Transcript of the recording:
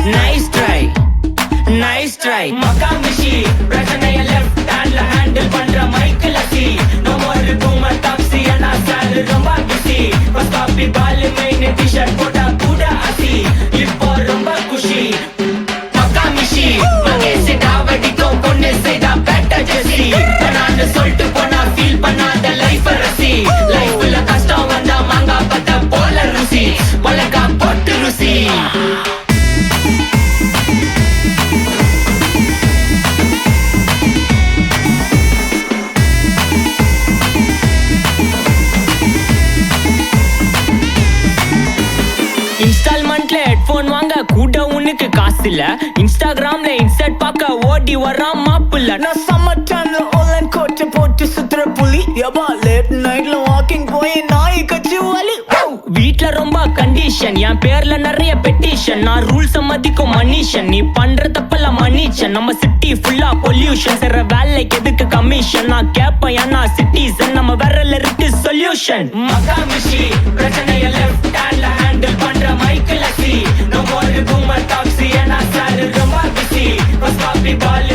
nice try nice try மக்காமிஷி பிரச்சனைய left ஹேண்ட்ல ஹேண்டில் பண்ற மைக்கேல் சி நோ மோர் பூமர் டாக்ஸி அண்ணா சார் ரொம்ப பிஸி பஸ் காப்பி பால் மெயின் டி-ஷர்ட் போட்டா கூட அசி இப்போ ரொம்ப குஷி மக்காமிஷி மகேஷ் டாவடிக்கும் பொண்ணு செய்தா பேட்ட ஜெசி நான் சொல்லிட்டு போனா ஃபீல் பண்ணாத லைஃப் ரசி லைஃப்ல கஷ்டம் வந்தா மாங்கா பத்த போல ருசி பழக்கா போட்டு ருசி இன்ஸ்டால்மெண்ட்ல ஹெட்போன் வாங்க கூட உனக்கு காசு இல்ல இன்ஸ்டாகிராம்ல இன்ஸ்டன்ட் பார்க்க ஓடி வரான் மாப்பிள்ள நான் சம்மர் டைம்ல ஆன்லைன் கோட்டை போட்டு சுத்துற புலி யபா லேட் நைட்ல வாக்கிங் போய் நாய் கச்சி வலி வீட்ல ரொம்ப கண்டிஷன் என் பேர்ல நிறைய பெட்டிஷன் நான் ரூல்ஸ் மதிக்கும் மனுஷன் நீ பண்ற தப்பெல்லாம் மன்னிச்சன் நம்ம சிட்டி ஃபுல்லா பொல்யூஷன் செய்ற வேலைக்கு எதுக்கு கமிஷன் நான் கேப்பேன் ஏன்னா சிட்டிசன் நம்ம விரல்ல இருக்கு சொல்யூஷன் மக்காமிஷி பிரச்சனைய லெஃப்ட் ஹேண்ட்ல ஹேண்டில் பண்ற மைக்கேல் சி நோ மோர் பூமர் டாக்ஸி அண்ணா சார் ரொம்ப பிஸி பஸ் காப்பி பால்